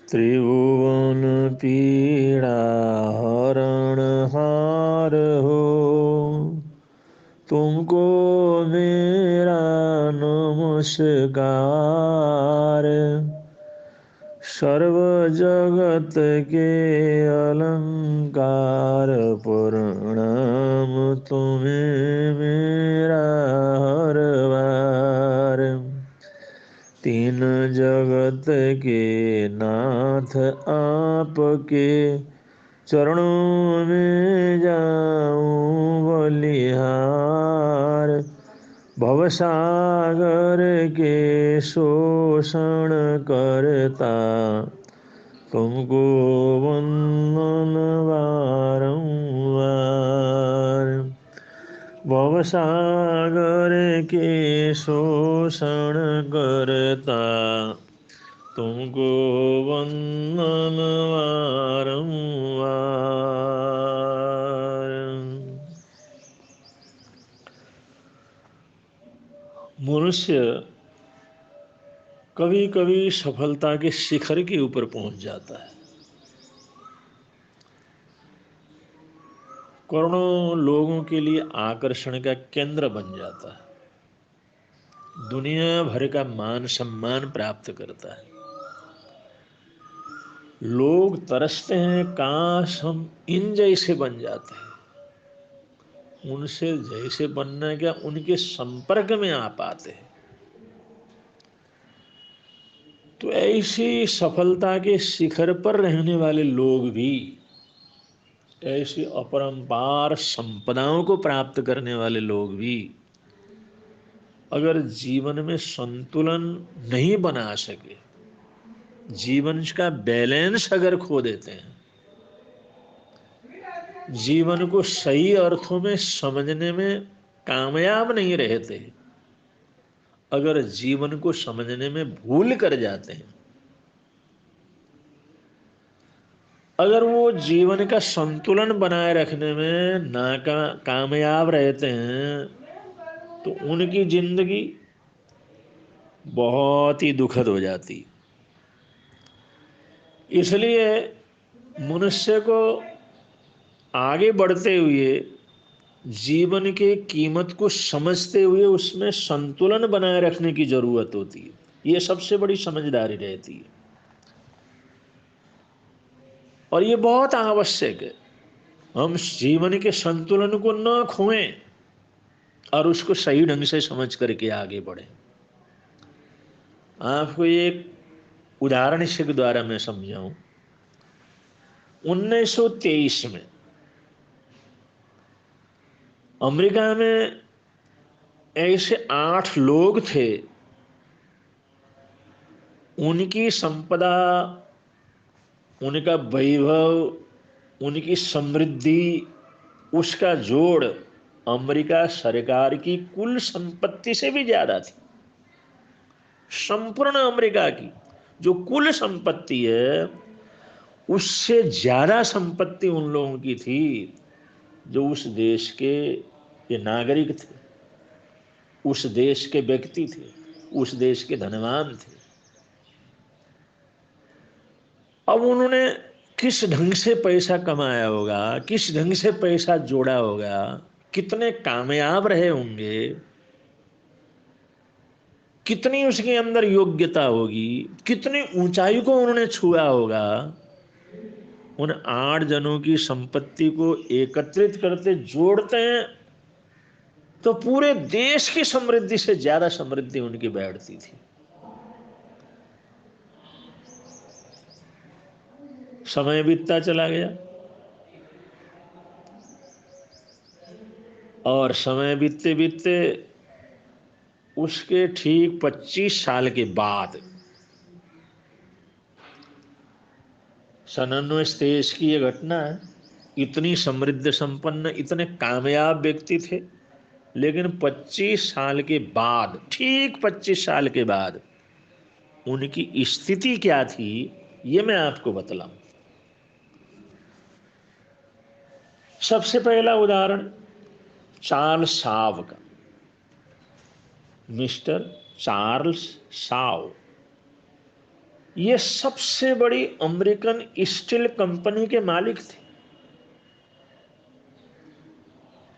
त्रिभुवन पीड़ा हरण हार हो, तुमको मेरा नमस्कार। सर्व जगत के अलंकार, प्रणाम तुम्हें मेरा हर बार। तीन जगत के नाथ आपके, चरणों में जाऊं बलिहार। भवसागर के शोषण करता, तुमको वंदन बारंबार। भवसागर के शोषण करता, तुमको वंदन बारंबार। मनुष्य कभी कभी सफलता के शिखर के ऊपर पहुंच जाता है, करोड़ों लोगों के लिए आकर्षण का केंद्र बन जाता है, दुनिया भर का मान सम्मान प्राप्त करता है। लोग तरसते हैं, काश हम इन जैसे बन जाते हैं। उनसे जैसे बनना क्या, उनके संपर्क में आ पाते हैं। तो ऐसी सफलता के शिखर पर रहने वाले लोग भी, ऐसी अपरंपार संपदाओं को प्राप्त करने वाले लोग भी, अगर जीवन में संतुलन नहीं बना सके, जीवन का बैलेंस अगर खो देते हैं, जीवन को सही अर्थों में समझने में कामयाब नहीं रहते, अगर जीवन को समझने में भूल कर जाते हैं, अगर वो जीवन का संतुलन बनाए रखने में कामयाब रहते हैं, तो उनकी जिंदगी बहुत ही दुखद हो जाती। इसलिए मनुष्य को आगे बढ़ते हुए, जीवन के कीमत को समझते हुए उसमें संतुलन बनाए रखने की जरूरत होती है। ये सबसे बड़ी समझदारी रहती है और ये बहुत आवश्यक है। हम जीवन के संतुलन को न खोएं और उसको सही ढंग से समझ करके आगे बढ़ें। आपको एक उदाहरण के द्वारा मैं समझाऊं। 1923 में अमेरिका में ऐसे 8 लोग थे, उनकी संपदा, उनका वैभव, उनकी समृद्धि, उसका जोड़ अमेरिका सरकार की कुल संपत्ति से भी ज्यादा थी। संपूर्ण अमेरिका की जो कुल संपत्ति है, उससे ज्यादा संपत्ति उन लोगों की थी जो उस देश के ये नागरिक थे, उस देश के व्यक्ति थे, उस देश के धनवान थे। अब उन्होंने किस ढंग से पैसा कमाया होगा, किस ढंग से पैसा जोड़ा होगा, कितने कामयाब रहे होंगे, कितनी उसके अंदर योग्यता होगी, कितनी ऊंचाई को उन्होंने छुआ होगा। उन 8 जनों की संपत्ति को एकत्रित करते जोड़ते हैं तो पूरे देश की समृद्धि से ज्यादा समृद्धि उनकी बैठती थी। समय बीतता चला गया और समय बीतते बीतते उसके ठीक 25 साल के बाद, सन 1923 की यह घटना है। इतनी समृद्ध संपन्न, इतने कामयाब व्यक्ति थे, लेकिन 25 साल के बाद, ठीक 25 साल के बाद उनकी स्थिति क्या थी, ये मैं आपको बतलाऊं। सबसे पहला उदाहरण चार्ल्स शाव का, मिस्टर चार्ल्स शाव। ये सबसे बड़ी अमेरिकन स्टील कंपनी के मालिक थे,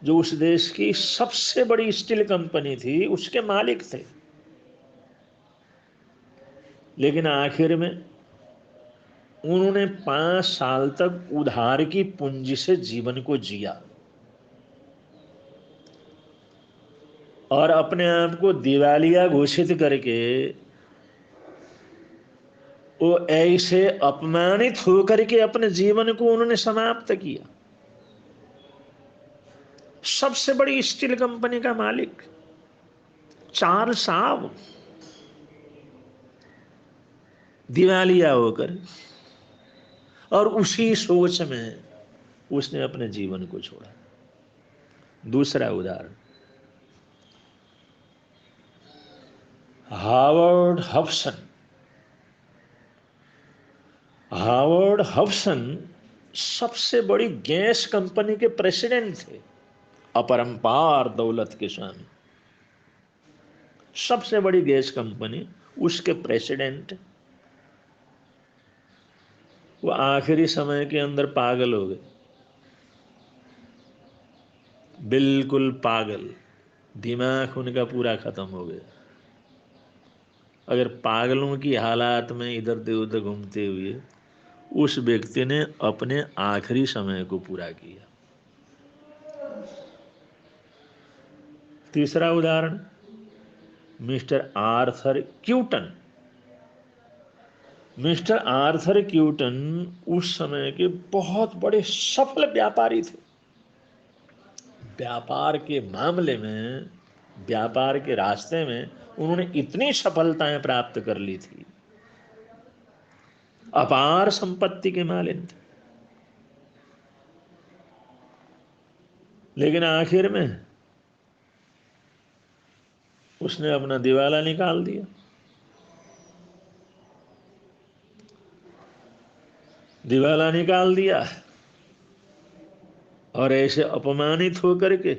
जो उस देश की सबसे बड़ी स्टील कंपनी थी उसके मालिक थे। लेकिन आखिर में उन्होंने 5 साल तक उधार की पूंजी से जीवन को जिया और अपने आप को दिवालिया घोषित करके वो ऐसे अपमानित होकर के अपने जीवन को उन्होंने समाप्त किया। सबसे बड़ी स्टील कंपनी का मालिक चार्ल्स साहब दिवालिया होकर, और उसी सोच में उसने अपने जीवन को छोड़ा। दूसरा उदाहरण, हावर्ड हब्सन। हावर्ड हब्सन सबसे बड़ी गैस कंपनी के प्रेसिडेंट थे, अपरंपार दौलत के स्वामी। सबसे बड़ी गैस कंपनी, उसके प्रेसिडेंट, वो आखिरी समय के अंदर पागल हो गए, बिल्कुल पागल, दिमाग उनका पूरा खत्म हो गया। अगर पागलों की हालात में इधर उधर घूमते हुए उस व्यक्ति ने अपने आखिरी समय को पूरा किया। तीसरा उदाहरण, मिस्टर आर्थर क्यूटन। मिस्टर आर्थर क्यूटन उस समय के बहुत बड़े सफल व्यापारी थे। व्यापार के मामले में, व्यापार के रास्ते में उन्होंने इतनी सफलताएं प्राप्त कर ली थी, अपार संपत्ति के मालिक थे। लेकिन आखिर में उसने अपना दिवाला निकाल दिया। दिवाला निकाल दिया और ऐसे अपमानित होकर के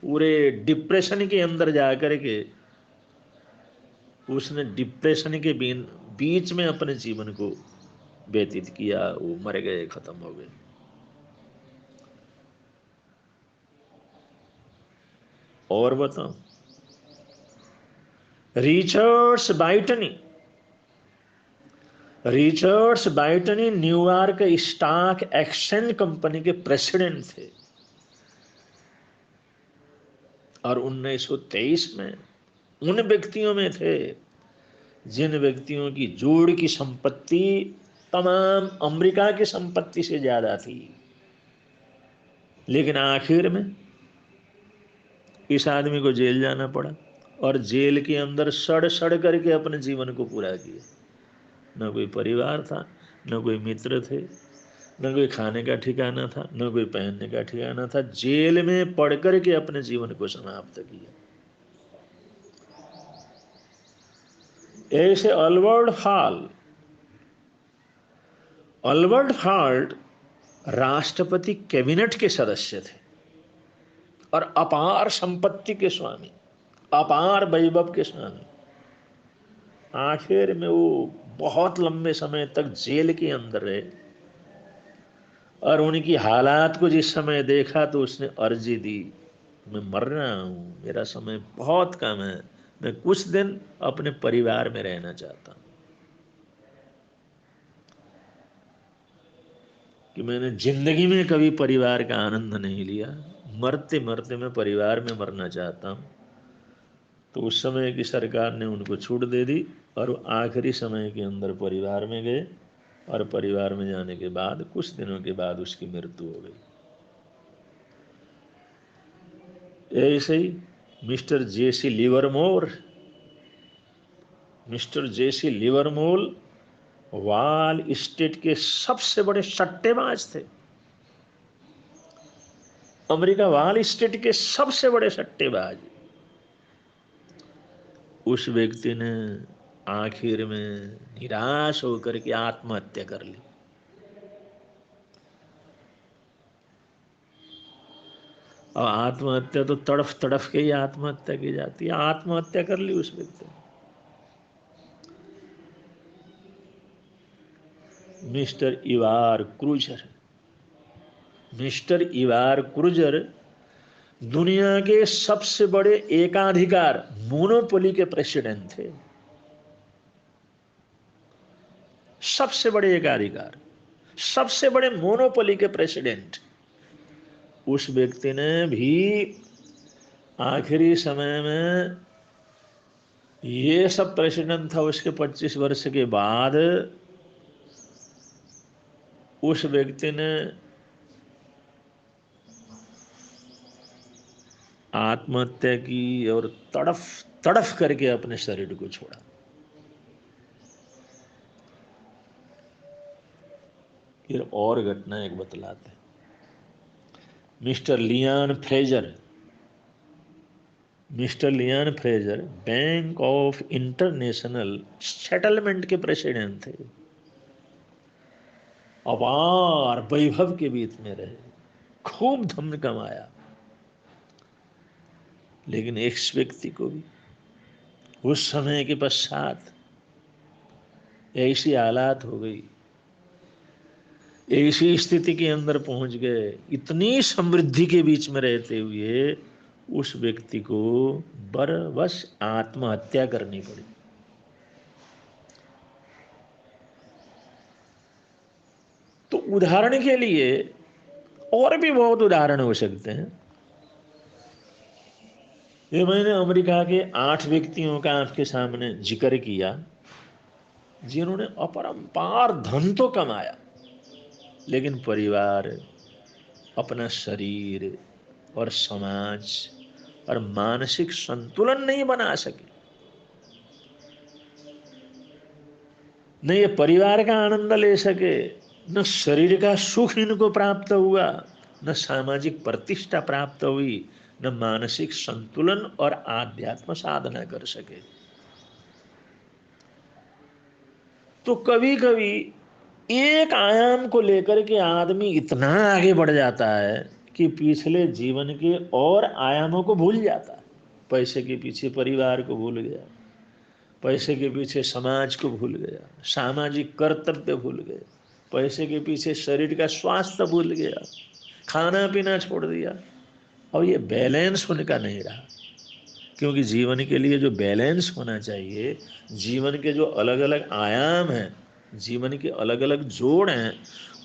पूरे डिप्रेशन के अंदर जाकर के उसने डिप्रेशन के बीच में अपने जीवन को व्यतीत किया। वो मर गए, खत्म हो गए। और बताओ, Richards Whitney. Richards Whitney New York stock exchange company के प्रेसिडेंट थे और 1923 में उन व्यक्तियों में थे जिन व्यक्तियों की जोड़ की संपत्ति तमाम अमेरिका की संपत्ति से ज्यादा थी। लेकिन आखिर में इस आदमी को जेल जाना पड़ा और जेल के अंदर सड़ सड़ करके अपने जीवन को पूरा किया। न कोई परिवार था, न कोई मित्र थे, न कोई खाने का ठिकाना था, न कोई पहनने का ठिकाना था। जेल में पड़ करके अपने जीवन को समाप्त किया। ऐसे अल्बर्ट हॉल राष्ट्रपति कैबिनेट के सदस्य थे और अपार संपत्ति के स्वामी, अपार वैभव के स्वामी। आखिर में वो बहुत लंबे समय तक जेल के अंदर रहे और उनकी हालात को जिस समय देखा तो उसने अर्जी दी, मैं मर रहा हूँ, मेरा समय बहुत कम है, मैं कुछ दिन अपने परिवार में रहना चाहता हूँ, कि मैंने जिंदगी में कभी परिवार का आनंद नहीं लिया, मरते मरते मैं परिवार में मरना चाहता हूँ। तो उस समय की सरकार ने उनको छूट दे दी और वो आखिरी समय के अंदर परिवार में गए और परिवार में जाने के बाद कुछ दिनों के बाद उसकी मृत्यु हो गई। ऐसे ही mister Jesse Livermore Wall Street के सबसे बड़े सट्टेबाज थे। अमेरिका वॉल स्ट्रीट के सबसे बड़े सट्टेबाज, उस व्यक्ति ने आखिर में निराश होकर के आत्महत्या कर ली। और आत्महत्या तो तड़फ तड़फ के ही आत्महत्या की जाती है। आत्महत्या कर ली उस व्यक्ति ने। Mister Ivar Kreuger. Mister Ivar Kreuger दुनिया के सबसे बड़े एकाधिकार मोनोपोली के प्रेसिडेंट थे। सबसे बड़े एकाधिकार, सबसे बड़े मोनोपोली के प्रेसिडेंट। उस व्यक्ति ने भी आखिरी समय में, ये सब प्रेसिडेंट था उसके 25 वर्ष के बाद, उस व्यक्ति ने आत्महत्या की और तड़फ तड़फ करके अपने शरीर को छोड़ा। फिर और घटना एक बतलाते हैं। Mister Lian Fraser, mister Lian Fraser bank of international settlement के प्रेसिडेंट थे। अपार वैभव के बीच में रहे, खूब धन कमाया, लेकिन एक व्यक्ति को भी उस समय के पश्चात ऐसी हालात हो गई, ऐसी स्थिति के अंदर पहुंच गए, इतनी समृद्धि के बीच में रहते हुए उस व्यक्ति को बस आत्महत्या करनी पड़ी। तो उदाहरण के लिए और भी बहुत उदाहरण हो सकते हैं। ये मैंने अमेरिका के 8 व्यक्तियों का आपके सामने जिक्र किया, जिन्होंने अपरंपार धन तो कमाया, लेकिन परिवार, अपना शरीर और समाज और मानसिक संतुलन नहीं बना सके। न ये परिवार का आनंद ले सके, न शरीर का सुख इनको प्राप्त हुआ, न सामाजिक प्रतिष्ठा प्राप्त हुई, न मानसिक संतुलन और आध्यात्म साधना कर सके। तो कभी कभी एक आयाम को लेकर के आदमी इतना आगे बढ़ जाता है कि पिछले जीवन के और आयामों को भूल जाता है। पैसे के पीछे परिवार को भूल गया, पैसे के पीछे समाज को भूल गया, सामाजिक कर्तव्य भूल गए, पैसे के पीछे शरीर का स्वास्थ्य भूल गया, खाना पीना छोड़ दिया। और ये बैलेंस उनका नहीं रहा, क्योंकि जीवन के लिए जो बैलेंस होना चाहिए, जीवन के जो अलग अलग आयाम हैं, जीवन के अलग अलग जोड़ हैं,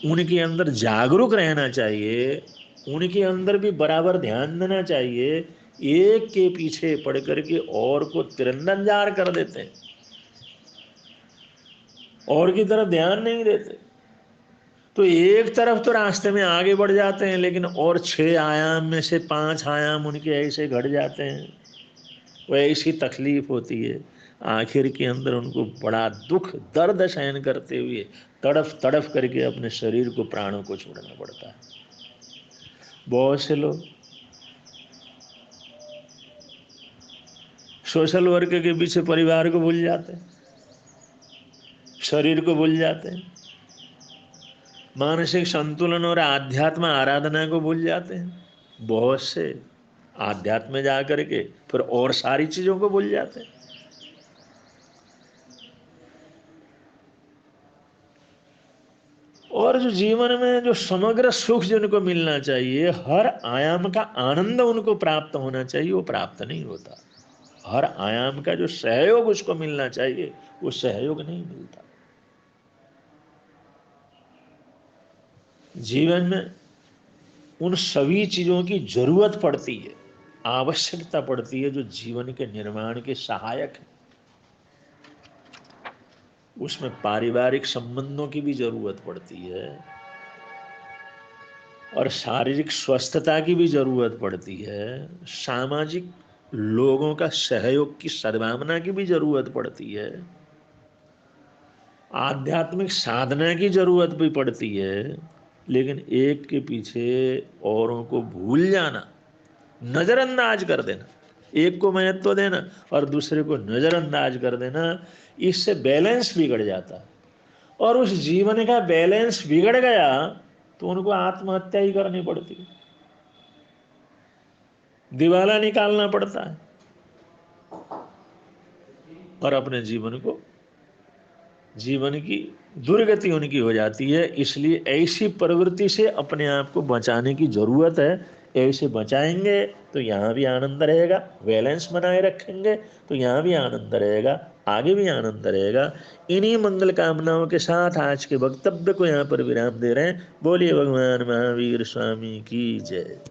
उनके अंदर जागरूक रहना चाहिए, उनके अंदर भी बराबर ध्यान देना चाहिए। एक के पीछे पड़ करके और को तिरंदाज कर देते हैं, और की तरफ ध्यान नहीं देते। तो एक तरफ तो रास्ते में आगे बढ़ जाते हैं, लेकिन और 6 आयाम में से 5 आयाम उनके ऐसे घट जाते हैं। वो ऐसी तकलीफ होती है, आखिर के अंदर उनको बड़ा दुख दर्द सहन करते हुए तड़फ तड़फ करके अपने शरीर को, प्राणों को छोड़ना पड़ता है। बहुत से लोग सोशल वर्क के पीछे परिवार को भूल जाते हैं, शरीर को भूल जाते हैं, मानसिक संतुलन और आध्यात्म आराधना को भूल जाते हैं। बहुत से आध्यात्म में जा करके फिर और सारी चीजों को भूल जाते हैं। और जो जीवन में जो समग्र सुख जिनको मिलना चाहिए, हर आयाम का आनंद उनको प्राप्त होना चाहिए, वो प्राप्त नहीं होता। हर आयाम का जो सहयोग उसको मिलना चाहिए, वो सहयोग नहीं मिलता। जीवन में उन सभी चीजों की जरूरत पड़ती है, आवश्यकता पड़ती है, जो जीवन के निर्माण के सहायक है। उसमें पारिवारिक संबंधों की भी जरूरत पड़ती है, और शारीरिक स्वस्थता की भी जरूरत पड़ती है, सामाजिक लोगों का सहयोग की सद्भावना की भी जरूरत पड़ती है, आध्यात्मिक साधना की जरूरत भी पड़ती है। लेकिन एक के पीछे औरों को भूल जाना, नजरअंदाज कर देना, एक को महत्व देना और दूसरे को नजरअंदाज कर देना, इससे बैलेंस बिगड़ जाता है। और उस जीवन का बैलेंस बिगड़ गया तो उनको आत्महत्या ही करनी पड़ती है, दिवाला निकालना पड़ता है और अपने जीवन को जीवन की दुर्गति उनकी हो जाती है। इसलिए ऐसी प्रवृत्ति से अपने आप को बचाने की जरूरत है। ऐसे बचाएंगे तो यहाँ भी आनंद रहेगा, बैलेंस बनाए रखेंगे तो यहाँ भी आनंद रहेगा, आगे भी आनंद रहेगा। इन्हीं मंगल कामनाओं के साथ आज के वक्तव्य को यहाँ पर विराम दे रहे हैं। बोलिए भगवान महावीर स्वामी की जय।